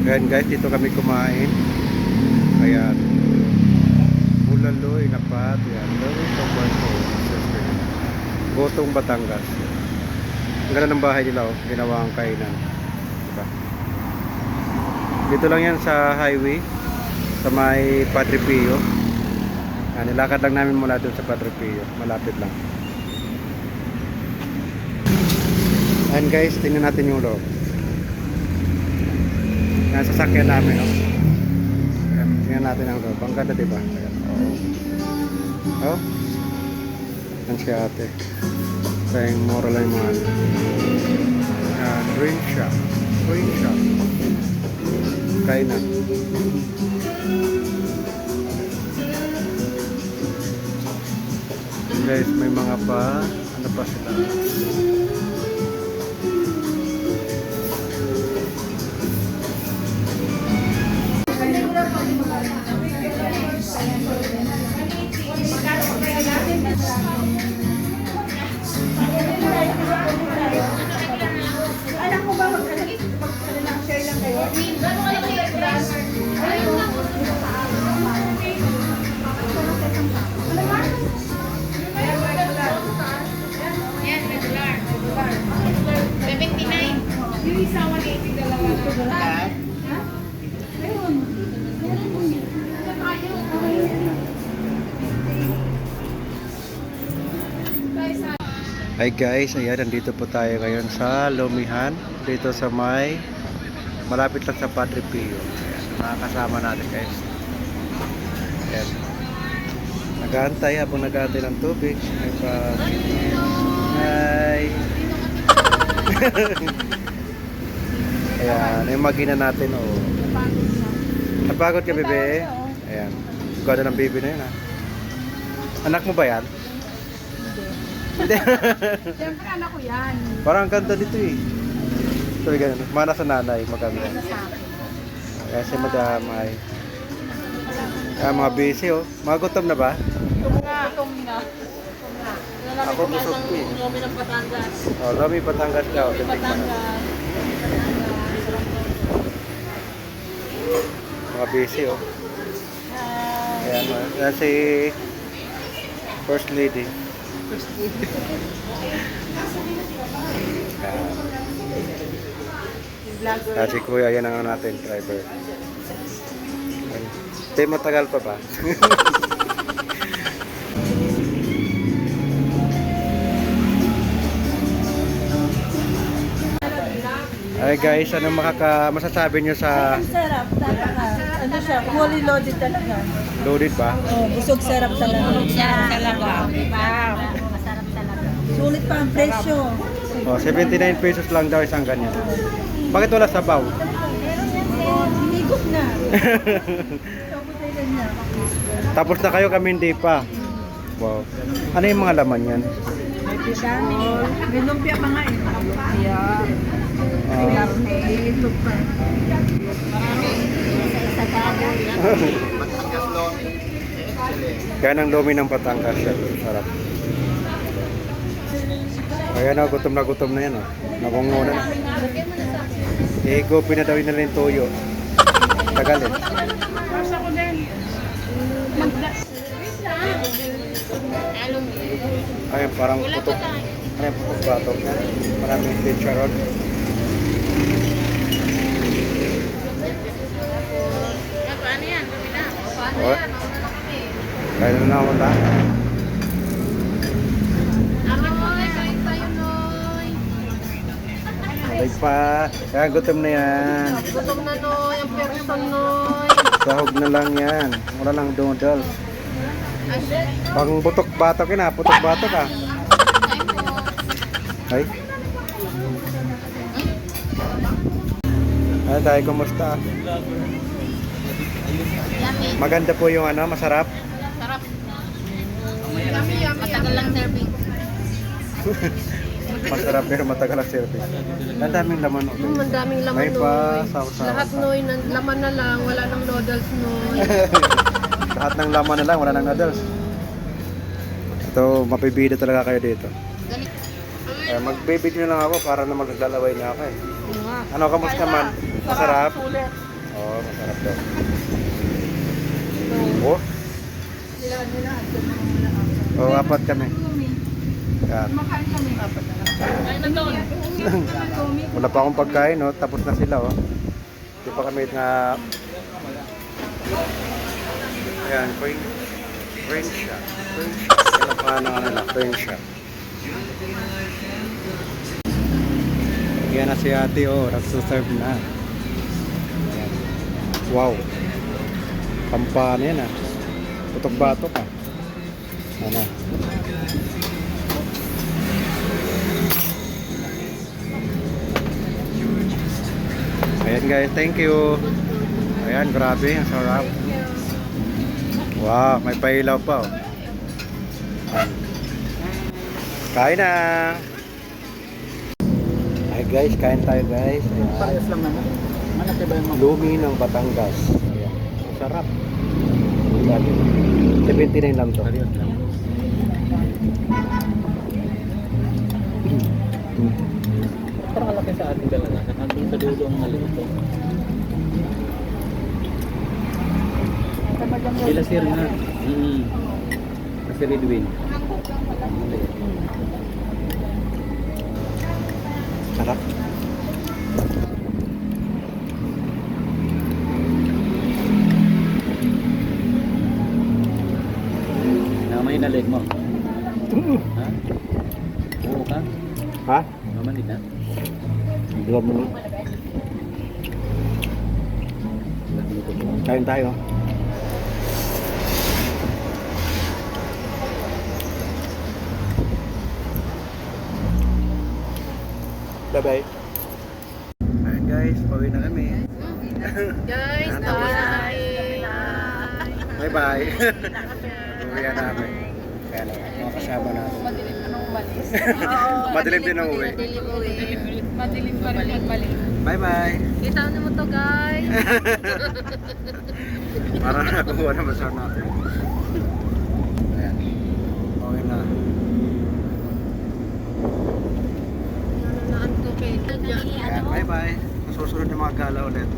Ayan guys, dito kami kumain. Ayan. Bulaloy na pat. Ayan. Gotong Batangas. Ang ganda ng bahay nila, oh. Ginawa ang kainan. Diba? Dito lang yan sa highway. Sa may Padre Pio. Ayan, nilakad lang namin mula doon sa Padre Pio. Malapit lang. Ayan guys, tingnan natin yung loob. Yan, sasakyan namin, no? Ayan, tingnan natin ang loob. Ang ganda, diba? Ayan, oh. Oh. Yan si ate. Sayang mura lang yung mga ano. Ayan, drink shop. Drink shop. Kainan. Guys, may mga pa. Ano pa sila? Anak mo ba mag-share lang kayo? Yan, regular. 79. Yung isa 180 dalawa. Ha? Meron. Hi guys, ayan, nandito po tayo ngayon sa Lumihan. Dito sa may malapit lang sa Padre Pio. Ayan, nakakasama natin guys. Ayan. Nag-aantay habang nag-aantay ng tubig. Ay pa. Hi. Ayan, yung magina natin, oh. Napagod ka, bebe? Ayan. Ganda ng baby na yun, ha? Anak mo ba yan? Hindi. Siyempre anak ko yan. Parang ang ganda dito, eh. Ito, ganun. Mana sa nanay, maganda. Ayan si madam, ay. Ayan, mga busy, oh. Mga gutom na ba? Gutom na. Ako busog ko, eh. Lomi ng Batangas. Oh, Lomi Batangas ka, oh. Batangas. Mga busy, oh. Ayan, ayan si First Lady. Ayan. Si Kuya, yan ang natin, driver. Tayo matagal pa ba? Ay guys, ano masasabi nyo sa Sarap talaga. Ano siya, fully loaded talaga. loaded ba? Oh, busog sarap talaga. Sarap talaga. Sulit pa ang presyo. Oh, 79 pesos lang daw isang ganyan. Bakit wala sabaw? Hinigot na. Kabutin na. Tapos na kayo, kami hindi pa. Wow. Ano yung mga laman yan? May vitamin. May lumpia pa nga eh. Lumpia. Ito pa. Kaya ng Lomi ng Batangas. Sarap. Ayan na, gutom na yan. Oh. Nakunguna na. Higupin na daw yun nila yung toyo. Tagal eh. Ayan, parang putok. Ayan, putok batok na. Maraming chicharon. Paano yan? Paano Oh. yan? Kaya na ako ta. Kain tayo, Noy. Like pa. Kaya gutom na yan. Gutom na, Noy. Ang person, Noy. Sahog na lang yan. Wala lang noodles. Pang putok batok yun ha. Putok batok ha. Ay. Ay tayo, kumusta? Yummy. Maganda po yung ano, masarap. Sarap. Yummy, yummy. Matagal lang serving. Masarap pero matagal ang service. Ang daming laman. Ang daming laman, May pa, Noy. sausaw. Lahat, Noy. Laman na lang. Wala nang noodles, Noy. Lahat ng laman na lang, wala nang noodles. Ito, mapibida talaga kayo dito. Galit. Magbibidyo lang ako para na maglalaway niya ako eh. Ano, kamusta man? Masarap? Sulit. Sarap daw. Oh, oh, apat kami. Yan. Makain kami. Apat na lang. Kain na doon. Wala pa akong pagkain, no? Tapos na sila, oh. Hindi pa kami na... Ayan, queen shot. Kailan pa nga ng ano, queen shot. Yan na si ate, oh. Nagsuserve na. Ayan. Wow. Kampana yan, ah. Putok-batok, ah. Ano? Ayan guys, thank you. Ayan, grabe, ang sarap. Wow, may pailaw pa, oh. Kain na. Ay guys, kain tayo guys. Ayan. Parehas lang naman. Malaki ba yung mga Lumi ng Batangas. Ayan. Ang sarap. 79 lang to. parehas lang? Parang malaki sa ating dalaga. Nakandun sa dulo ang maliit. Sila sir nga. Kasi Redwin. Sarap. Namay na leg mo. Ha? Oo ka? Ha? Mamanig na. Diba mo? Kain tayo. Bye-bye. Ayan guys, pauwi na kami. Guys, Tapos na. bye. Bye-bye. Uwi na namin. Kaya lang, mga kasama natin. Madilim na nung umalis. Madilim din ang uwi. Madilim pa rin magbalik. Bye-bye. Kita mo to guys. Para nakuha naman sa natin. Ayan. Okay na. Naanto kayo dyan. Ayan, bye-bye. Susunod yung mga gala ulit.